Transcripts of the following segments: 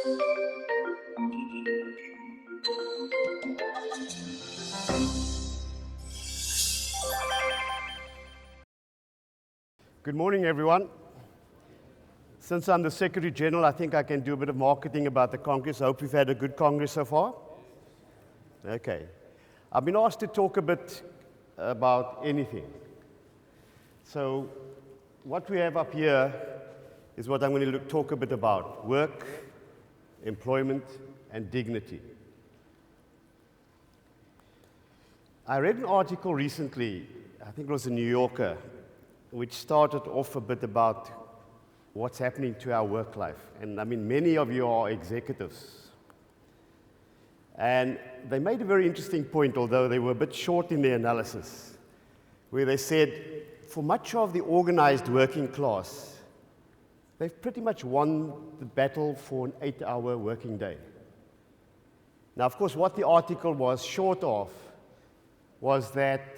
Good morning, everyone. Since I'm the Secretary General, I think I can do a bit of marketing about the Congress. I hope we've had a good Congress so far. Okay. I've been asked to talk a bit about anything. So what we have up here is what I'm going to talk a bit about: work, employment, and dignity. I read an article recently, I think it was in New Yorker, which started off a bit about what's happening to our work life. And I mean, many of you are executives. And they made a very interesting point, although they were a bit short in their analysis, where they said, for much of the organized working class, they've pretty much won the battle for an 8-hour working day. Now, of course, what the article was short of was that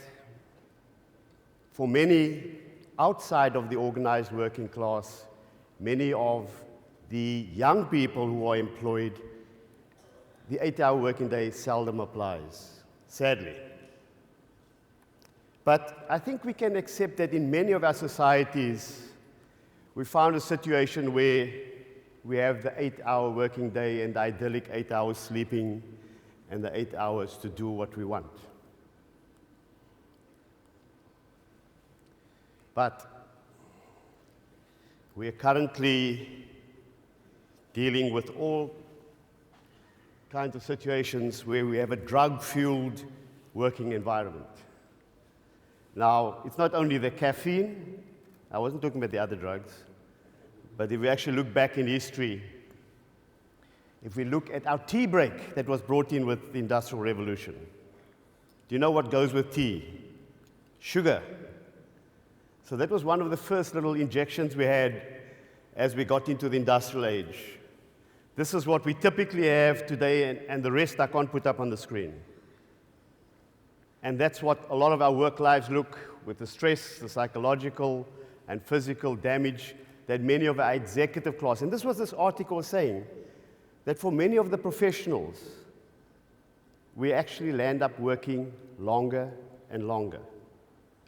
for many outside of the organized working class, many of the young people who are employed, the 8-hour working day seldom applies, sadly. But I think we can accept that in many of our societies, we found a situation where we have the 8-hour working day and the idyllic 8 hours sleeping and the 8 hours to do what we want. But we are currently dealing with all kinds of situations where we have a drug-fueled working environment. Now, it's not only the caffeine. I wasn't talking about the other drugs. But if we actually look back in history, if we look at our tea break that was brought in with the Industrial Revolution, do you know what goes with tea? Sugar. So that was one of the first little injections we had as we got into the industrial age. This is what we typically have today, and the rest I can't put up on the screen. And that's what a lot of our work lives look, with the stress, the psychological and physical damage that many of our executive class, and this was this article was saying, that for many of the professionals, we actually land up working longer and longer.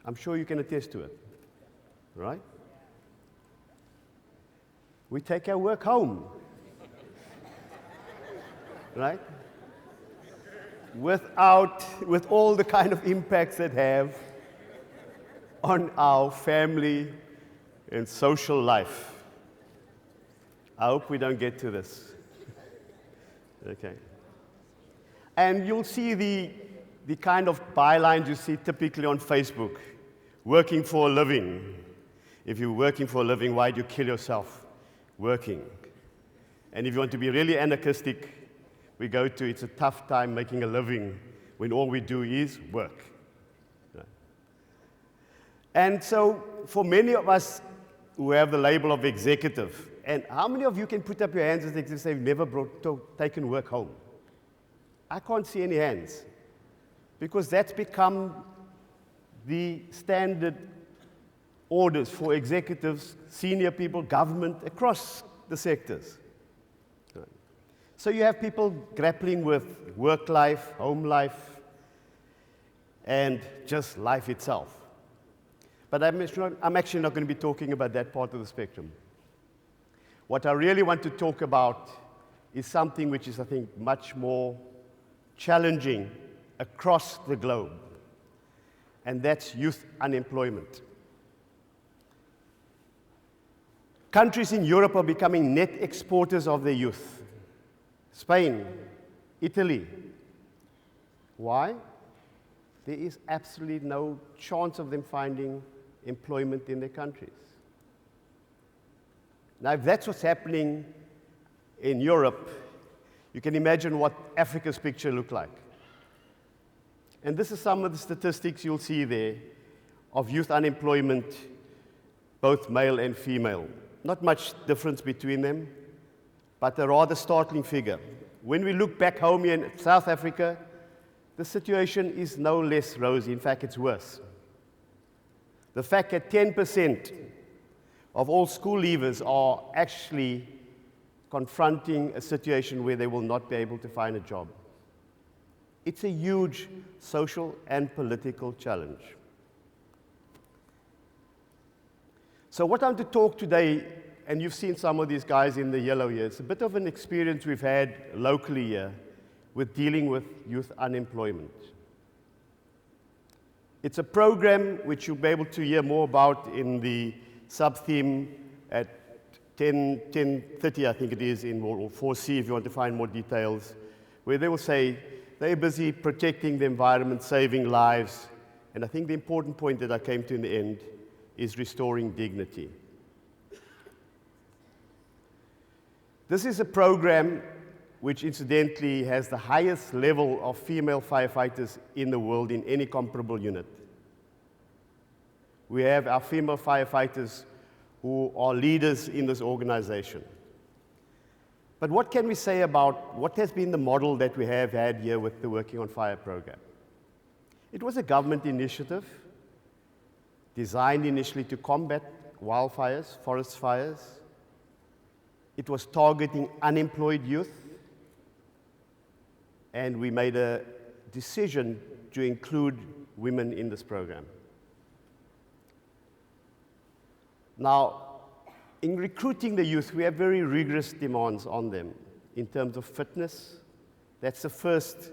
I'm sure you can attest to it. Right? We take our work home, right? With all the kind of impacts that have on our family and social life. I hope we don't get to this. Okay. And you'll see the kind of bylines you see typically on Facebook: working for a living. If you're working for a living, why do you kill yourself working? And if you want to be really anarchistic, we go to, it's a tough time making a living when all we do is work. Right? And so for many of us who have the label of executive, and how many of you can put up your hands as executives say you've never taken work home? I can't see any hands, because that's become the standard orders for executives, senior people, government, across the sectors. So you have people grappling with work life, home life, and just life itself. But I'm actually not going to be talking about that part of the spectrum. What I really want to talk about is something which is, I think, much more challenging across the globe, and that's youth unemployment. Countries in Europe are becoming net exporters of their youth. Spain, Italy. Why? There is absolutely no chance of them finding employment in their countries. Now, if that's what's happening in Europe, you can imagine what Africa's picture looked like. And this is some of the statistics you'll see there of youth unemployment, both male and female. Not much difference between them, but a rather startling figure. When we look back home here in South Africa, the situation is no less rosy. In fact, it's worse. The fact that 10% of all school leavers are actually confronting a situation where they will not be able to find a job. It's a huge social and political challenge. So what I'm to talk today, and you've seen some of these guys in the yellow here, it's a bit of an experience we've had locally here with dealing with youth unemployment. It's a program which you'll be able to hear more about in the sub-theme at 10:30, I think it is, in 4C, if you want to find more details, where they will say they're busy protecting the environment, saving lives, and I think the important point that I came to in the end is restoring dignity. This is a program which incidentally has the highest level of female firefighters in the world in any comparable unit. We have our female firefighters who are leaders in this organization. But what can we say about what has been the model that we have had here with the Working on Fire program? It was a government initiative designed initially to combat wildfires, forest fires. It was targeting unemployed youth. And we made a decision to include women in this program. Now, in recruiting the youth, we have very rigorous demands on them in terms of fitness. That's the first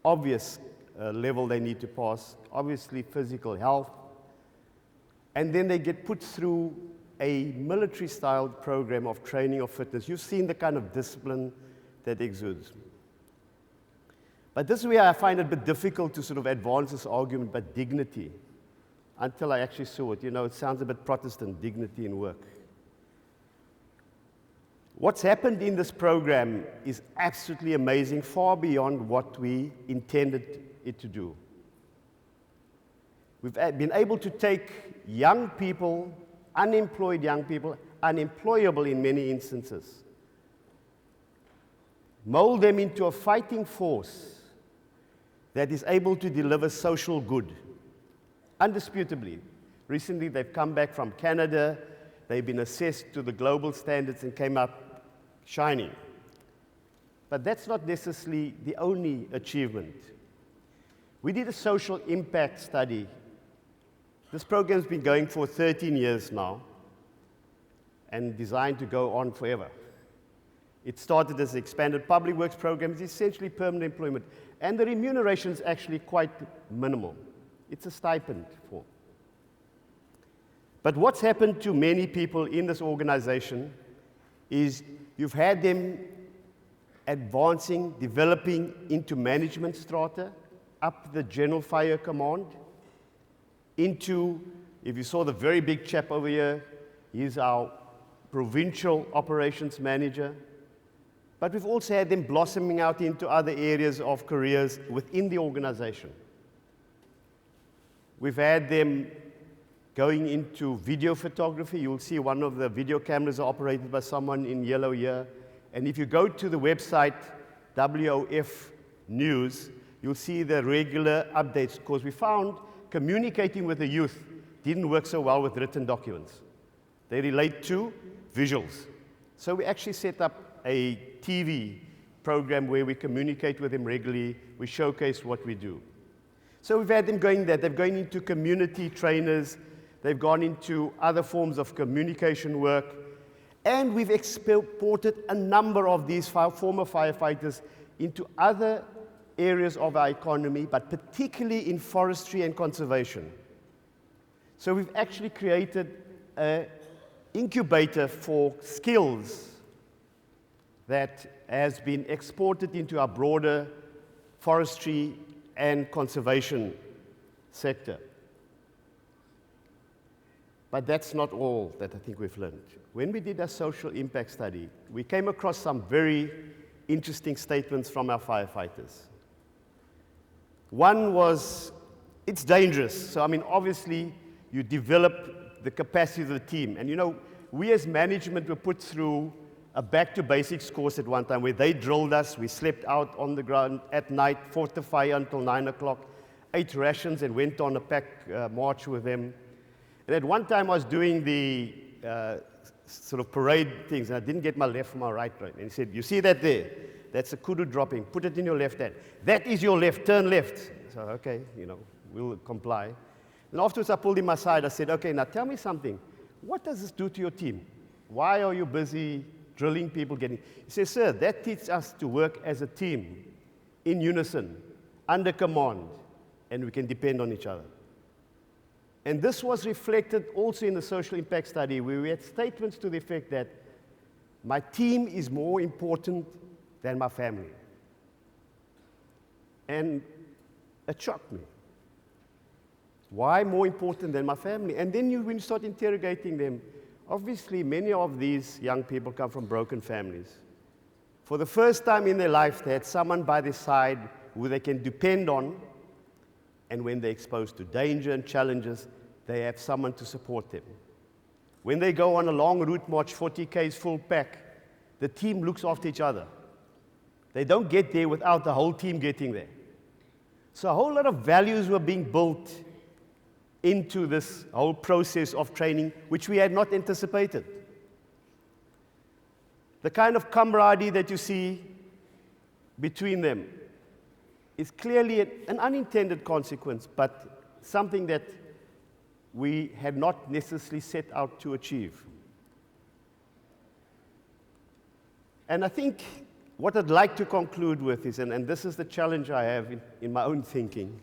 obvious level they need to pass. Obviously, physical health. And then they get put through a military-style program of training of fitness. You've seen the kind of discipline that exudes. But this is where I find it a bit difficult to sort of advance this argument about dignity until I actually saw it. You know, it sounds a bit Protestant, dignity in work. What's happened in this program is absolutely amazing, far beyond what we intended it to do. We've been able to take young people, unemployed young people, unemployable in many instances, mold them into a fighting force that is able to deliver social good, undisputably. Recently, they've come back from Canada. They've been assessed to the global standards and came up shining. But that's not necessarily the only achievement. We did a social impact study. This program's been going for 13 years now and designed to go on forever. It started as an expanded public works program. It's essentially permanent employment. And the remuneration is actually quite minimal. It's a stipend form. But what's happened to many people in this organization is you've had them advancing, developing into management strata, up the General Fire Command, into, if you saw the very big chap over here, he's our provincial operations manager. But we've also had them blossoming out into other areas of careers within the organization. We've had them going into video photography. You'll see one of the video cameras are operated by someone in yellow here. And if you go to the website, WOF News, you'll see the regular updates, because we found communicating with the youth didn't work so well with written documents. They relate to visuals. So we actually set up a TV program where we communicate with them regularly. We showcase what we do. So we've had them going there. They've gone into community trainers. They've gone into other forms of communication work. And we've exported a number of these former firefighters into other areas of our economy, but particularly in forestry and conservation. So we've actually created an incubator for skills that has been exported into our broader forestry and conservation sector. But that's not all that I think we've learned. When we did our social impact study, we came across some very interesting statements from our firefighters. One was, it's dangerous. So, I mean, obviously, you develop the capacity of the team. And, you know, we as management were put through a back-to-basics course at one time where they drilled us. We slept out on the ground at night, fought the fire until 9 o'clock, ate rations and went on a pack march with them. And at one time I was doing the sort of parade things, and I didn't get my left from my right. And he said, you see that there? That's a kudu dropping. Put it in your left hand. That is your left. Turn left. So, okay, we'll comply. And afterwards, I pulled him aside. I said, okay, now tell me something. What does this do to your team? Why are you busy drilling people getting? He says, sir, that teaches us to work as a team, in unison, under command, and we can depend on each other. And this was reflected also in the social impact study, where we had statements to the effect that my team is more important than my family. And it shocked me. Why more important than my family? And then when you start interrogating them, obviously many of these young people come from broken families. For the first time in their life, they had someone by their side who they can depend on, and when they're exposed to danger and challenges, they have someone to support them. When they go on a long route march, 40 Ks full pack, the team looks after each other. They don't get there without the whole team getting there. So a whole lot of values were being built into this whole process of training, which we had not anticipated. The kind of camaraderie that you see between them is clearly an unintended consequence, but something that we had not necessarily set out to achieve. And I think what I'd like to conclude with is, and this is the challenge I have in my own thinking,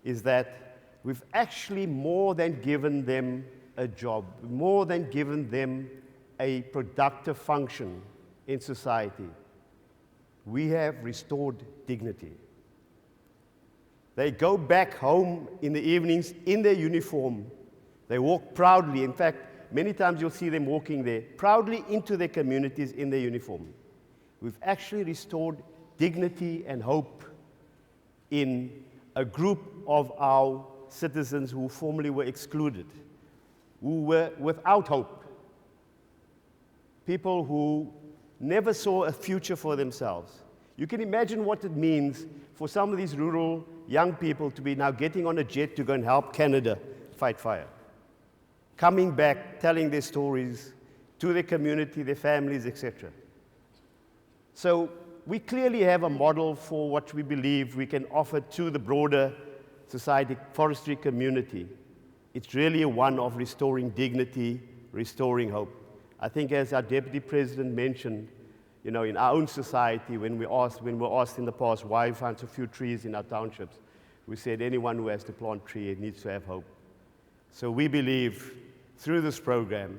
is that we've actually more than given them a job, more than given them a productive function in society. We have restored dignity. They go back home in the evenings in their uniform. They walk proudly. In fact, many times you'll see them walking there, proudly into their communities in their uniform. We've actually restored dignity and hope in a group of our citizens who formerly were excluded, who were without hope. People who never saw a future for themselves. You can imagine what it means for some of these rural young people to be now getting on a jet to go and help Canada fight fire. Coming back, telling their stories to their community, their families, etc. So we clearly have a model for what we believe we can offer to the broader society, forestry community. It's really one of restoring dignity, restoring hope. I think as our Deputy President mentioned, in our own society, when we're asked in the past why we find so few trees in our townships, we said anyone who has to plant a tree needs to have hope. So we believe through this program,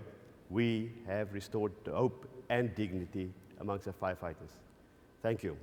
we have restored hope and dignity amongst our firefighters. Thank you.